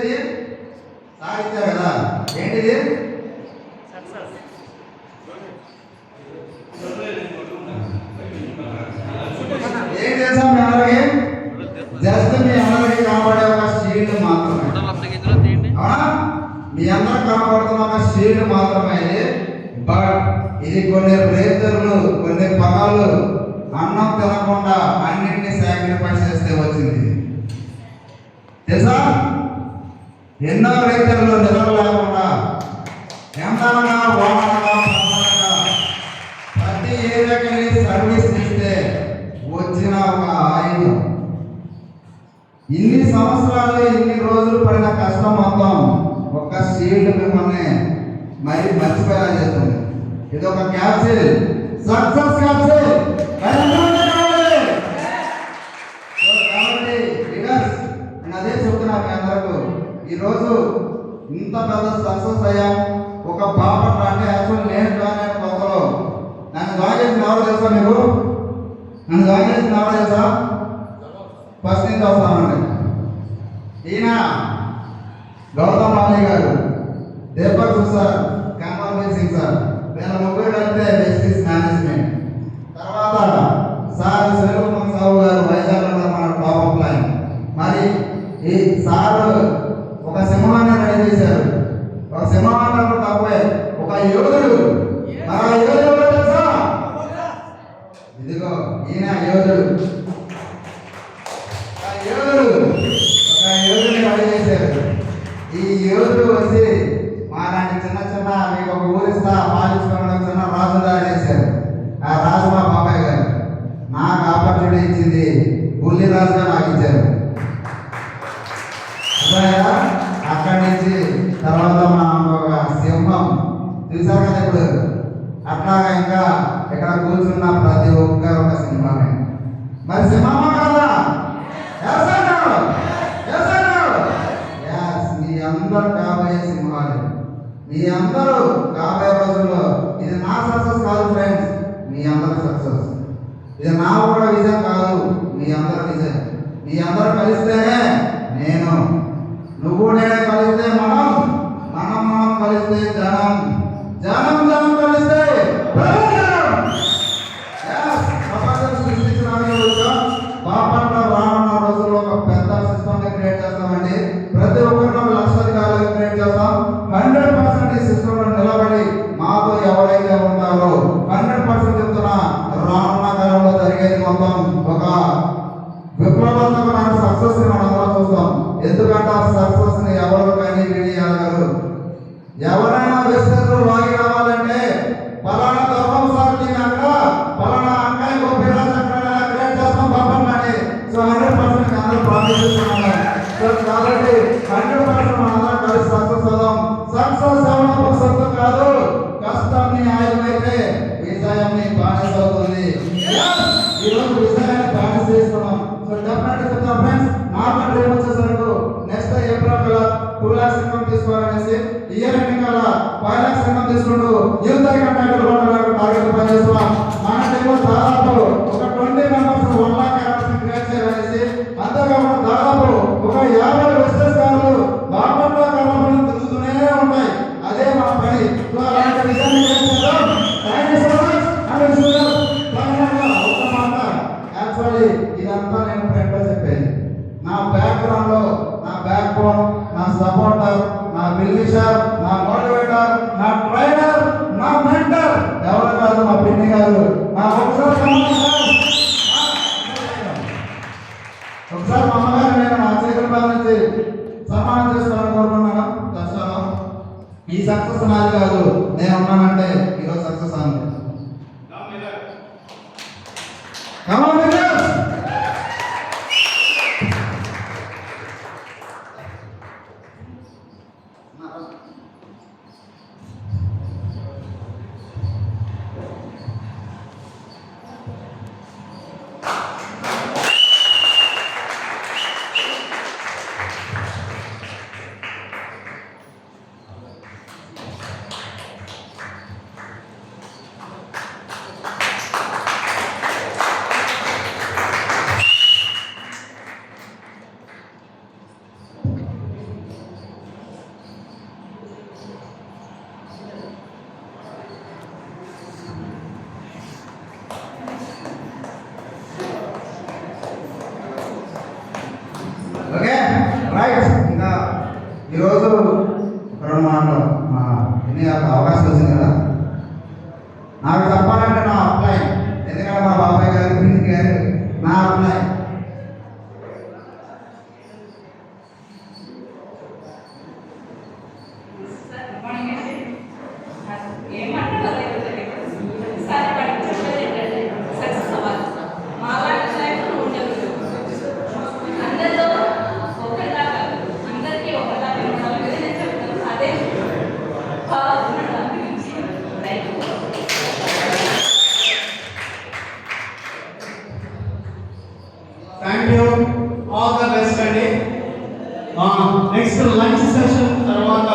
ఏంటిది? సాధించారు కదా, ఏంటిది? ఏం చేసాం మీ అందరికి? జస్ట్ మీ అందరికి కనబడే ఒక షీల్డ్ మాత్రమే. మీ అందరికి కనబడుతున్న ఒక షీల్డ్ మాత్రమే ఇది. బట్ ఇది కొన్ని రేతులు, కొన్ని పగలు అన్నం తినకుండా అన్నింటినీ సాక్రిఫైస్ చేస్తే వచ్చింది. తెలుసా? ఎన్నో రైతులు నిద్ర లేకుండా ఎంతగా వాహనంగా ప్రతి ఏరియాకి సర్వీస్ ఇస్తే వచ్చిన ఒక ఆయుధం. ఇన్ని సంవత్సరాలు ఇన్ని రోజులు పడిన కష్టం మొత్తం ఒక షీల్డ్ మిమ్మల్ని మరి మర్చిపోయేలా చేస్తుంది. ఇది ఒక క్యాప్సిల్, సక్సెస్ క్యాప్సిల్. కాబట్టి లీడర్స్ నేను అదే చెప్తున్నా మీ అందరకు, ఈరోజు ఇంత పెద్ద సక్సెస్ అయ్యాం. ఒక బాపట్ల అంటే యాక్చువల్ నేను జాయిన్ అయిన కొత్తలో నన్ను జాయిన్ చేసిన ఎవరు తెలుసా మీకు? నన్ను జాయిన్ చేసిన ఎవరు తెలుసా? ఫస్ట్ నుంచి వస్తానండి. ఈయన గౌతమ్ రాణి గారు, దీపక్ సార్, కమల్వీర్ సింగ్ సార్, వీళ్ళ ముగ్గురు కలిపితే జస్టిస్ మేనేజ్మెంట్. తర్వాత సార్ శ్రీరూపం సాహు గారు వైజాగ్ మన టాప్ ఆఫ్ లైన్. మరి ఈ సార్ ఒక సింహాన్ని రెడీ చేశారు. ఒక సింహాన్ని తప్పే ఒక యోధుడు. ఆ యోధుడు తెలుసా? ఇదిగో ఈయన యోధుడు. ఒక యోధుడిని రెడీ చేశారు. ఈ యోధుడు వచ్చి మాలాంటి చిన్న చిన్న మీకు ఒక ఊరిస్తా పాలించుకోవడం చిన్న రాజు దారి చేశారు. ఆ రాజు మా బాబాయ్ గారు. నాకు ఆపర్చునిటీ ఇచ్చింది, బుల్లి రాజుగా నాకు ఇచ్చారు. అక్కడి నుంచి తర్వాత మనం ఒక సింహం చూసారు కదా ఇప్పుడు. అట్లాగా ఇంకా ఇక్కడ కూర్చున్న ప్రతి ఒక్కరు ఒక సింహమే. మరి సింహమా కదా? మీ అందరూ కాబోయే సింహాలు. మీ అందరూ కాబోయే రోజుల్లో ఇది నా సక్సెస్ కాదు ఫ్రెండ్స్, మీ అందరూ సక్సెస్. ఇది నా కూడా విజయం కాదు, మీ అందరూ విజయం. మీ అందరూ కలిస్తేనే నేను, నువ్వు నేను కలిస్తే మనం, మనం కలిస్తే జనం, జనం జనం కలిస్తే బాపట్ల రానున్న రోజుల్లో ఒక పెద్ద సిస్టమ్ క్రియేట్ చేస్తామండి. ప్రతి ఒక్కరిలో లక్షాధికారులు క్రియేట్ చేస్తాం. 100% ఈ సిస్టమ్ లో నిలబడి మాతో ఎవరైతే ఉంటారో 100% చెప్తున్నా, రానున్న కాలంలో జరిగేది మొత్తం ఒక విప్లవాత్మకమైన సక్సెస్ ని మనం అందరం చూస్తాం. ఎందుకంటే ఆ సక్సెస్ ని ఎవరు కానీ వినియోగరు. ఎవరైనా విస్తృతులు వాగి రావాలంటే పలానా ధర్మం సాక్షి అక్కడ పలానా అమ్మాయి గోపిరాజ్ అక్కడ క్రియేట్ చేస్తాం బాపట్లని. సో 100% అందరూ ప్రామిస్ చేస్తున్నాం. సో కాబట్టి 100% మనందరం కలిసి సక్సెస్ అవుదాం. సక్సెస్ అవ్వడం సొంతం కాదు, కష్టాన్ని ఆయుధమైతే విజయాన్ని బానిస అవుతుంది. ఈరోజు విజయాన్ని బానిస చేస్తున్నాం. సో డెఫినెట్గా చెప్తాం ఫ్రెండ్స్, నాకంటే వచ్చేసరికి నెక్స్ట్ ఏప్రిల్ కల్లా 2 lakhs ఇన్కమ్ తీసుకోవాలనేసి, ఇయర్ ఎండింగ్ కల్లా 5 lakhs ఇన్కమ్ తీసుకుంటూ యూత్ టార్గెట్ పనిచేస్తున్నాం. మన టీంలో దాదాపు ఒక 20 మెంబర్స్ 1 lakh క్యాపిటల్ క్రియేట్ చేయాలనేసి, అంతేకాకుండా దాదాపు ఒక 50 బిజినెస్ కార్లు బాపట్ల కర్మలు తిరుగుతూనే ఉంటాయి. అదే మన పని. సో అలాంటి విజయాన్ని చేస్తున్నాం. Thank you so much. ఒక మాట, యాక్చువల్లీ ఇదంతా నేను ఫ్రెండ్గా చెప్పేది. నా బ్యాక్గ్రౌండ్ లో నా బ్యాక్ బోన్, నా సపోర్టర్, నా బిల్విషర్, నా మోటివేటర్, నా ట్రైనర్, నా మెంటర్ ఎవరు కాదు, మా పిన్ని గారు. నా ఒకసారి మా అమ్మగారు నేను నా చేతుల పై నుంచి సన్మానం చేసుకోవాలని కోరుకున్నాను. దర్శనం ఈ సక్సెస్ నాది కాదు, నేను ఉన్నానంటే ఈరోజు సక్సెస్ అయింది. Thank you, all the best అండి. నెక్స్ట్ లంచ్ సెషన్ తర్వాత